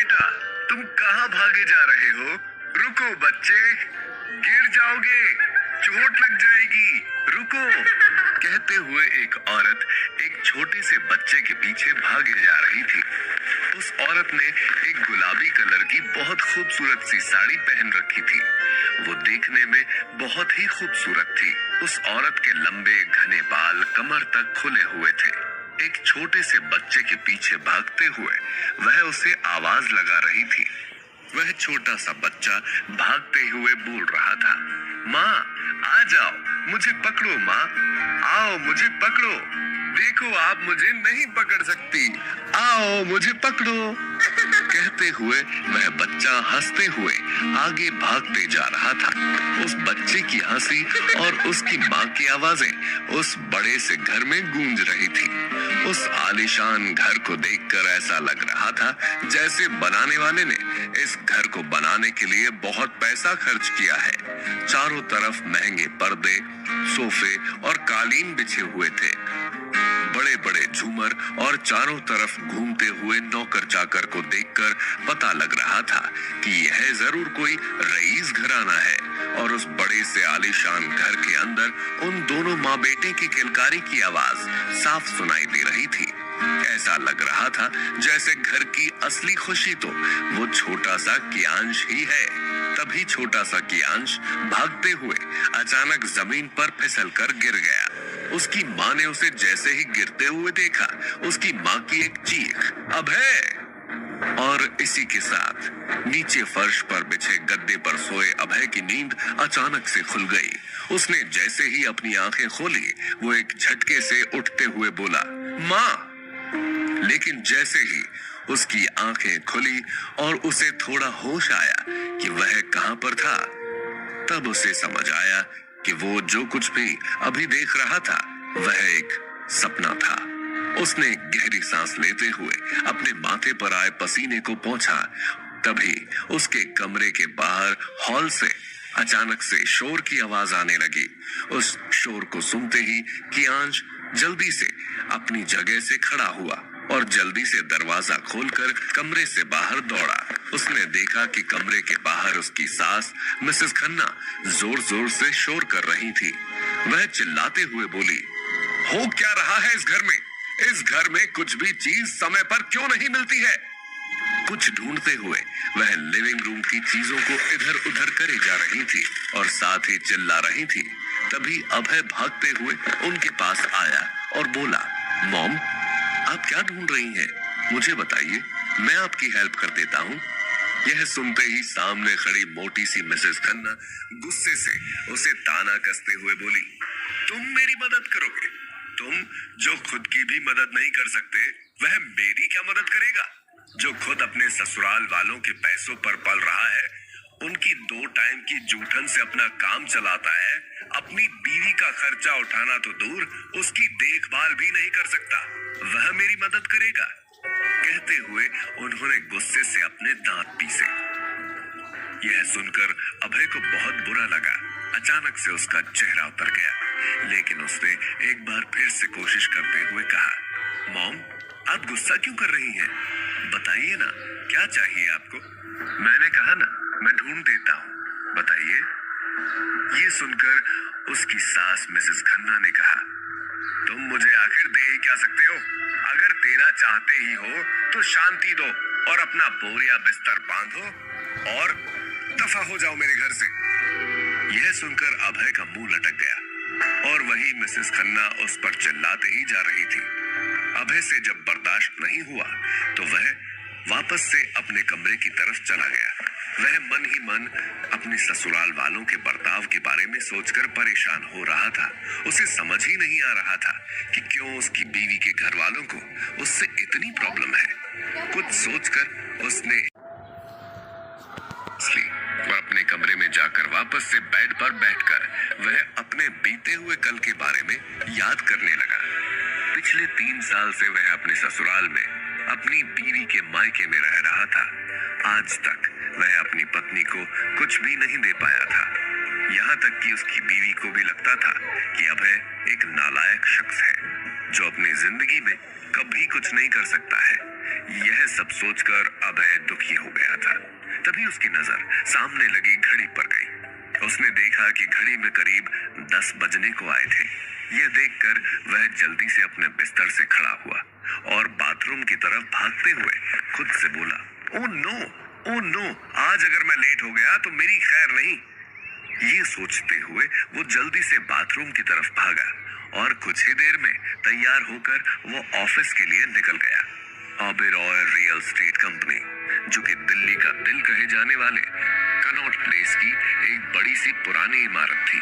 बेटा, तुम कहाँ भागे जा रहे हो? रुको बच्चे, गिर जाओगे, चोट लग जाएगी, रुको। कहते हुए एक औरत एक छोटे से बच्चे के पीछे भागे जा रही थी। उस औरत ने एक गुलाबी कलर की बहुत खूबसूरत सी साड़ी पहन रखी थी। वो देखने में बहुत ही खूबसूरत थी। उस औरत के लंबे घने बाल कमर तक खुले हुए थे। एक छोटे से बच्चे के पीछे भागते हुए वह उसे आवाज लगा रही थी। वह छोटा सा बच्चा भागते हुए बोल रहा था, माँ आ जाओ, मुझे पकड़ो माँ, आओ मुझे पकड़ो, देखो आप मुझे नहीं पकड़ सकती, आओ मुझे पकड़ो। कहते हुए वह बच्चा हंसते हुए आगे भागते जा रहा था। उस बच्चे की हंसी और उसकी माँ की आवाजें उस बड़े से घर में गूंज रही थी। उस आलीशान घर को देखकर ऐसा लग रहा था जैसे बनाने वाले ने इस घर को बनाने के लिए बहुत पैसा खर्च किया है। चारों तरफ महंगे पर्दे, सोफे और कालीन बिछे हुए थे। बड़े बड़े झूमर और चारों तरफ घूमते हुए नौकर चाकर को देखकर पता लग रहा था कि यह जरूर कोई रईस घराना है। और उस बड़े से आलीशान घर के अंदर उन दोनों माँ बेटे की किलकारी की आवाज साफ सुनाई दे रही थी। ऐसा लग रहा था जैसे घर की असली खुशी तो वो छोटा सा कियांश ही है। तभी छोटा सा कियांश भागते हुए अचानक जमीन पर फिसल कर गिर गया। उसकी माँ ने उसे जैसे ही गिरते हुए देखा, उसकी माँ की एक चीख, अभय। और इसी के साथ नीचे फर्श पर बिछे गद्दे पर सोए अभय की नींद अचानक से खुल गई। उसने जैसे ही अपनी आंखें खोली, वो एक झटके से उठते हुए बोला, माँ। लेकिन जैसे ही उसकी आंखें खुली और उसे थोड़ा होश आया कि वह कहां पर था, तब उसे समझ आया कि वो जो कुछ भी अभी देख रहा था वह एक सपना था। उसने गहरी सांस लेते हुए अपने माथे पर आए पसीने को पोंछा। तभी उसके कमरे के बाहर हॉल से अचानक से शोर की आवाज आने लगी। उस शोर को सुनते ही कियांश जल्दी से अपनी जगह से खड़ा हुआ और जल्दी से दरवाजा खोलकर कमरे से बाहर दौड़ा। उसने देखा कि कमरे के बाहर उसकी सास मिसेस खन्ना जोर जोर से शोर कर रही थी। वह चिल्लाते हुए बोली, हो क्या रहा है इस घर में? इस घर में कुछ भी चीज समय पर क्यों नहीं मिलती है? कुछ ढूंढते हुए वह लिविंग रूम की चीजों को इधर उधर करे जा रही थी और साथ ही चिल्ला रही थी। तभी अभय भागते हुए उनके पास आया और बोला, मॉम आप क्या ढूंढ रही हैं? मुझे बताइए, मैं आपकी हेल्प कर देता हूँ। यह सुनते ही सामने खड़ी मोटी सी मिसेस खन्ना गुस्से से उसे ताना कसते हुए बोली, तुम मेरी मदद करोगे? तुम जो खुद की भी मदद नहीं कर सकते, वह मेरी क्या मदद करेगा? जो खुद अपने ससुराल वालों के पैसों पर पल रहा है, उनकी 2 टाइम की जूठन से अपना काम चलाता है, अपनी बीवी का खर्चा उठाना तो दूर, उसकी देखभाल भी नहीं कर सकता, वह मेरी मदद करेगा? कहते हुए उन्होंने गुस्से से अपने दांत पीसे। यह सुनकर अभय को बहुत बुरा लगा। अचानक से उसका चेहरा उतर गया, लेकिन उसने एक बार फिर से कोशिश करते हुए कहा, मॉम आप गुस्सा क्यों कर रही हैं? बताइए ना, क्या चाहिए आपको? मैंने कहा ना, मैं ढूंढ देता हूँ, बताइए। ये सुनकर उसकी सास मिसेस खन्ना ने कहा, तुम मुझे आखिर दे ही क्या सकते हो? अगर देना चाहते ही हो तो शांति दो और अपना बोरिया बिस्तर बांधो और दफा हो जाओ मेरे घर से। यह सुनकर अभय का मुंह लटक गया और वही मिसेस खन्ना उस पर चिल्लाते ही जा रही थी। अभय से जब बर्दाश्त नहीं हुआ तो वह वापस से अपने कमरे की तरफ चला गया। वह मन ही मन अपने ससुराल वालों के बर्ताव के बारे में सोचकर परेशान हो रहा था। उसे समझ ही नहीं आ रहा था कि क्यों उसकी बीवी के घर वालों को उससे इतनी प्रॉब्लम है। कुछ सोचकर उसने वह अपने कमरे में जाकर वापस से बेड पर बैठकर वह अपने बीते हुए कल के बारे में याद करने लगा। पिछले 3 साल से वह अपने ससुराल में अपनी बीवी के मायके में रह रहा था। आज तक वह अपनी पत्नी को कुछ भी नहीं दे पाया था। यहाँ तक कि उसकी बीवी को भी लगता था कि अभय एक नालायक शख्स है जो अपनी जिंदगी में कभी कुछ नहीं कर सकता है। यह सब सोचकर अभय दुखी हो गया था। तभी उसकी नजर सामने लगी घड़ी पर गई। उसने देखा कि घड़ी में करीब 10 बजने को आए थे। यह देखकर वह जल्दी से अपने बिस्तर से खड़ा हुआ और बाथरूम की तरफ भागते हुए खुद से बोला, ओ नो, आज अगर मैं लेट हो गया तो मेरी खैर नहीं। ये सोचते हुए वो जल्दी से बाथरूम की तरफ भागा और कुछ ही देर में तैयार होकर वो ऑफिस के लिए निकल गया। ओबेरॉय रियल एस्टेट कंपनी, जो कि दिल्ली का दिल कहे जाने वाले कनॉट प्लेस की एक बड़ी सी पुरानी इमारत थी।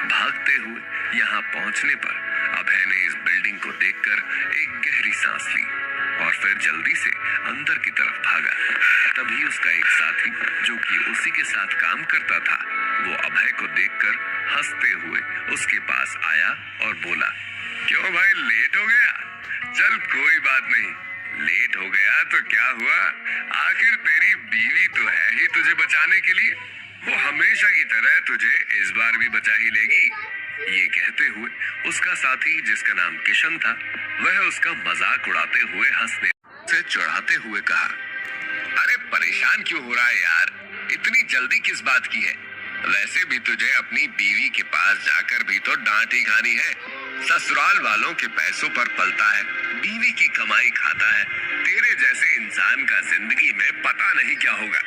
भागते हुए यहाँ पहुंचने पर अभय ने इस बिल्डिंग को देखकर एक गहरी सांस ली और फिर जल्दी से अंदर की तरफ भागा। तभी उसका एक साथी, जो कि उसी के साथ काम करता था, वो अभय को देखकर हंसते हुए उसके पास आया और बोला, क्यों भाई लेट हो गया? चल कोई बात नहीं, लेट हो गया तो क्या हुआ, आखिर तेरी बीवी तो है ही तुझे बचाने के लिए। वो हमेशा की तरह तुझे इस बार भी बचा ही लेगी। ये कहते हुए उसका साथी, जिसका नाम किशन था, वह उसका मजाक उड़ाते हुए हंसने से चढ़ाते हुए कहा, अरे परेशान क्यों हो रहा है यार, इतनी जल्दी किस बात की है? वैसे भी तुझे अपनी बीवी के पास जाकर भी तो डांट ही खानी है। ससुराल वालों के पैसों पर पलता है, बीवी की कमाई खाता है। तेरे जैसे इंसान का जिंदगी में पता नहीं क्या होगा।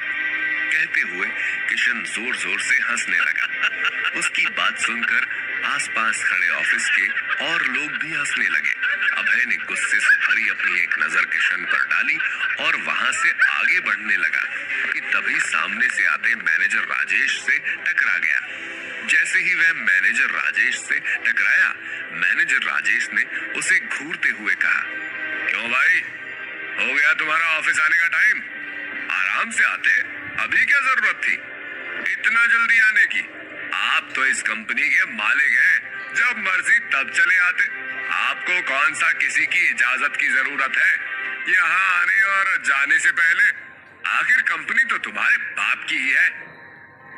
कहते हुए किशन जोर जोर से हंसने लगा। उसकी बात सुनकर आसपास खड़े ऑफिस के और लोग भी हंसने लगे। अभय ने गुस्से से भरी अपनी एक नजर किशन पर डाली और वहां से आगे बढ़ने लगा कि तभी सामने से आते मैनेजर राजेश से टकरा गया। जैसे ही वह मैनेजर राजेश से टकराया, मैनेजर राजेश ने उसे घूरते हुए कहा, क्यों भाई, हो गया तुम्हारा ऑफिस आने का टाइम? आराम से आते, अभी क्या जरूरत थी इतना जल्दी आने की? आप तो इस कंपनी के मालिक हैं, जब मर्जी तब चले आते। आपको कौन सा किसी की इजाजत की जरूरत है यहाँ आने और जाने से पहले? आखिर कंपनी तो तुम्हारे बाप की ही है।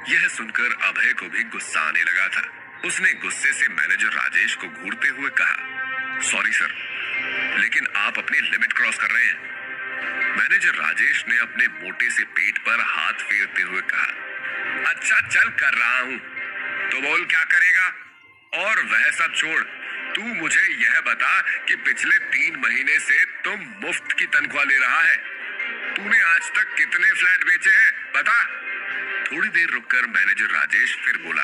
यह सुनकर अभय को भी गुस्सा आने लगा था। उसने गुस्से से मैनेजर राजेश को घूरते हुए कहा, सॉरी सर, लेकिन आप अपनी लिमिट क्रॉस कर रहे हैं। मैनेजर राजेश ने अपने मोटे से पेट पर हाथ फेरते हुए कहा, अच्छा चल कर रहा हूं, तो बोल क्या करेगा? और वह सब छोड़, तू मुझे यह बता कि पिछले 3 महीने से तुम मुफ्त की तनख्वाह ले रहा है। तूने आज तक कितने फ्लैट बेचे हैं, बता। थोड़ी देर रुककर मैनेजर राजेश फिर बोला,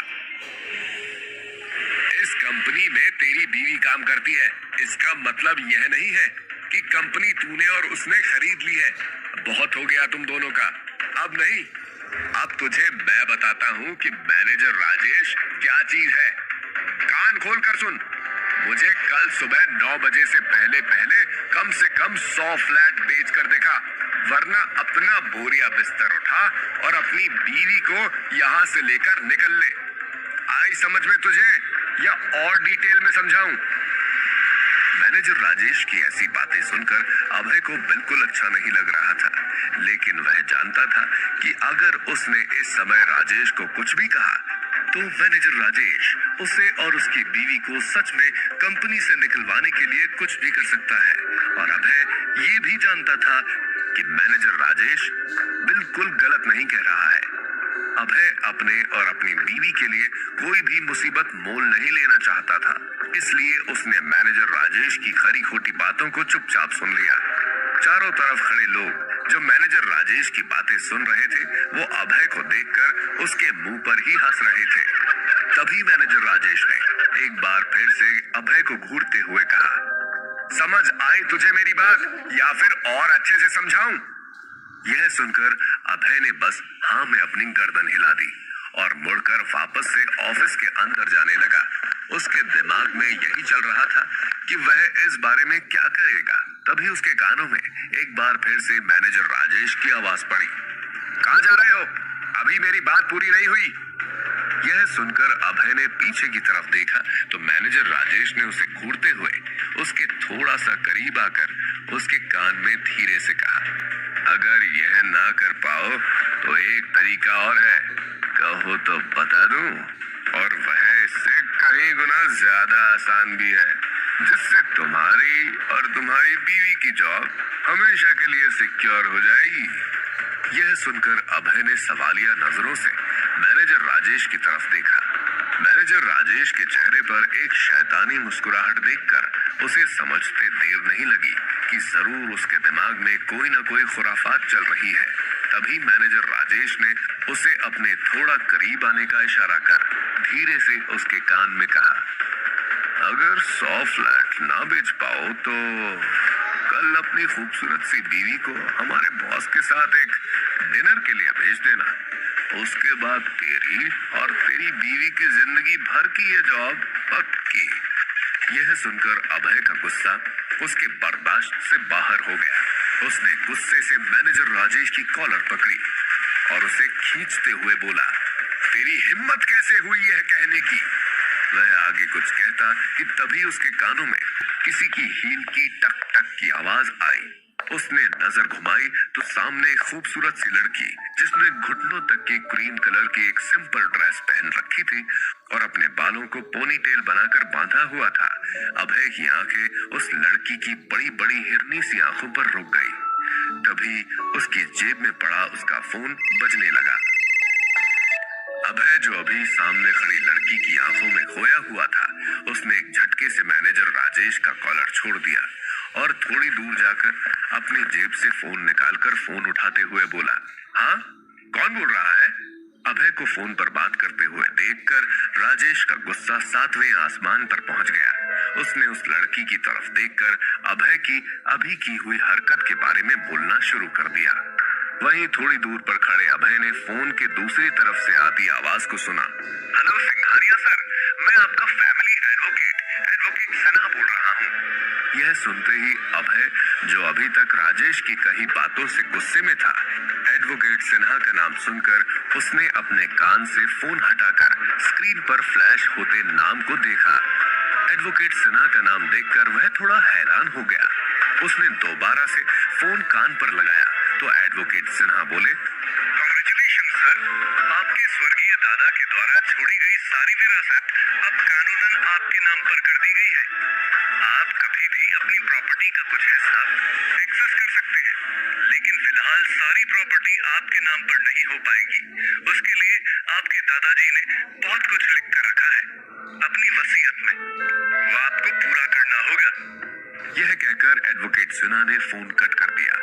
इस कंपनी में तेरी बीवी काम करती है, इसका मतलब यह नहीं है कि कंपनी तूने और उसने खरीद ली है। बहुत हो गया तुम दोनों का, अब नहीं। अब तुझे मैं बताता हूँ कि मैनेजर राजेश क्या चीज है। कान खोल कर सुन, मुझे कल सुबह 9 बजे से पहले कम से कम 100 फ्लैट बेच कर देखा, वरना अपना बोरिया बिस्तर उठा और अपनी बीवी को यहाँ से लेकर निकल ले। आई समझ में तुझे या और डिटेल में समझाऊं? मैनेजर राजेश की ऐसी बातें सुनकर अभय को बिल्कुल अच्छा नहीं लग रहा था, लेकिन वह जानता था कि अगर उसने इस समय राजेश को कुछ भी कहा तो मैनेजर राजेश उसे और उसकी बीवी को सच में कंपनी से निकलवाने के लिए कुछ भी कर सकता है। और अभय ये भी जानता था कि मैनेजर राजेश बिल्कुल गलत नहीं कह रहा है। अभय अपने और अपनी बीवी के लिए कोई भी मुसीबत मोल नहीं लेना चाहता था, इसलिए उसने मैनेजर राजेश की खरी खोटी बातों को चुपचाप सुन लिया। चारों तरफ खड़े लोग जो मैनेजर राजेश की बातें सुन रहे थे, वो अभय को देखकर उसके मुंह पर ही हंस रहे थे। तभी मैनेजर राजेश ने एक बार फिर से अभय को घूरते हुए कहा, समझ आई तुझे मेरी बात या फिर और अच्छे से समझाऊं? यह सुनकर अभय ने बस हाँ में अपनी गर्दन हिला दी और मुड़कर वापस से ऑफिस के अंदर जाने लगा। उसके दिमाग में यही चल रहा था कि वह इस बारे में क्या करेगा। तभी उसके कानों में एक बार फिर से मैनेजर राजेश की आवाज पड़ी, कहाँ जा रहे हो? अभी मेरी बात पूरी नहीं हुई। यह सुनकर अभय ने पीछे की तरफ देखा तो मैनेजर राजेश ने उसे घूरते हुए उसके थोड़ा सा करीब आकर उसके कान में धीरे से कहा, अगर यह ना कर पाओ तो एक तरीका और है, कहो तो बता दूं, और वह इससे कई गुना ज्यादा आसान भी है। जिससे तुम्हारी और तुम्हारी बीवी की जॉब हमेशा के लिए सिक्योर हो जाएगी। यह सुनकर अभय ने सवालिया नजरों से मैनेजर राजेश की तरफ देखा। मैनेजर राजेश के चेहरे पर एक शैतानी मुस्कुराहट देखकर उसे समझते देर नहीं लगी कि जरूर उसके दिमाग में कोई न कोई खुराफात चल रही है। तभी मैनेजर राजेश ने उसे अपने थोड़ा करीब आने का इशारा कर धीरे से उसके कान में कहा, अगर 100 फ्लैट ना बेच पाओ तो कल अपनी खूबसूरत सी बीवी को हमारे बॉस के साथ एक डिनर के लिए भेज देना। उसके बाद तेरी और तेरी बीवी की जिंदगी भर की ये जॉब पक्की। यह सुनकर अभय का गुस्सा उसके बर्दाश्त से बाहर हो गया। उसने गुस्से से मैनेजर राजेश की कॉलर पकड़ी और उसे खींचते हुए बोला, तेरी हिम्मत कैसे हुई यह कहने की? वह आगे कुछ कहता कि तभी उसके कानों में किसी की हील की टक टक की आवाज आई। उसने नजर घुमाई तो सामने एक खूबसूरत सी लड़की, जिसने घुटनों तक की क्रीम कलर की एक सिंपल ड्रेस पहन रखी थी और अपने बालों को पोनीटेल बनाकर बांधा हुआ था। अभय की आंखें उस लड़की की बड़ी बड़ी हिरनी सी आंखों पर रुक गई। तभी उसकी जेब में पड़ा उसका फोन बजने लगा। अभय, जो अभी सामने खड़ी लड़की की आंखों में खोया हुआ था, उसने एक झटके से मैनेजर राजेश का कॉलर छोड़ दिया और थोड़ी दूर जाकर अपनी जेब से फोन निकालकर फोन उठाते हुए बोला, हाँ, कौन बोल रहा है? अभय को फोन पर बात करते हुए देखकर राजेश का गुस्सा 7वें आसमान पर पहुंच गया। उसने उस लड़की की तरफ देखकर अभय की अभी की हुई हरकत के बारे में बोलना शुरू कर दिया। वहीं थोड़ी दूर पर खड़े अभय ने फोन के दूसरी तरफ से आती आवाज को सुना। हेलो सिंघानिया सर, मैं आपका फैमिली एडवोकेट सिन्हा बोल रहा हूँ। यह सुनते ही अभय, जो अभी तक राजेश की कही बातों से गुस्से में था, एडवोकेट सिन्हा का नाम सुनकर उसने अपने कान से फोन हटाकर स्क्रीन पर फ्लैश होते नाम को देखा। एडवोकेट सिन्हा का नाम देखकर वह थोड़ा हैरान हो गया। उसने दोबारा से फोन कान पर लगाया तो एडवोकेट सिन्हा बोले, कांग्रेचुलेशन सर, आपके स्वर्गीय दादा के द्वारा छोड़ी गई सारी विरासत अब कानूनन आपके नाम पर कर दी गई है। आप कभी भी अपनी प्रॉपर्टी का कुछ हिस्सा एक्सेस कर सकते हैं, लेकिन फिलहाल सारी प्रॉपर्टी आपके नाम पर नहीं हो पाएगी। उसके लिए आपके दादाजी ने बहुत कुछ लिख कर रखा है अपनी वसीयत में, वो आपको पूरा करना होगा। यह कहकर एडवोकेट सिन्हा ने फोन कट कर दिया।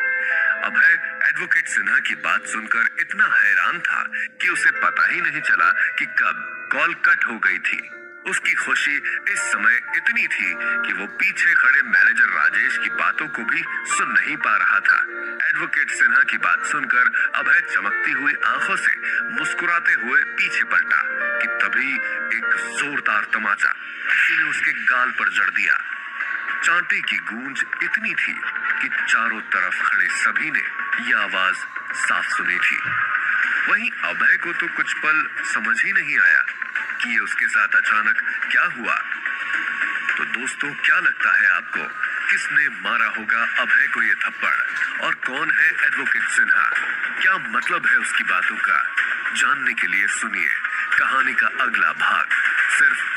अभय एडवोकेट सिन्हा की बात सुनकर इतना हैरान था कि उसे पता ही नहीं चला कि कब कॉल कट हो गई थी। उसकी खुशी इस समय इतनी थी कि वो पीछे खड़े मैनेजर राजेश की बातों को भी सुन नहीं पा रहा था। एडवोकेट सिन्हा की बात सुनकर अभय चमकती हुई आंखों से मुस्कुराते हुए पीछे पलटा कि तभी एक जोरदार तमाचा किसी ने उसके गाल पर जड़ दिया। चांटे की गूंज इतनी थी कि चारों तरफ खड़े सभी ने यह आवाज साफ सुनी थी। वहीं अभय को तो कुछ पल समझ ही नहीं आया कि ये उसके साथ अचानक क्या हुआ। तो दोस्तों, क्या लगता है आपको, किसने मारा होगा अभय को ये थप्पड़ और कौन है एडवोकेट सिन्हा? क्या मतलब है उसकी बातों का? जानने के लिए सुनिए कहानी का अगला भाग सिर्फ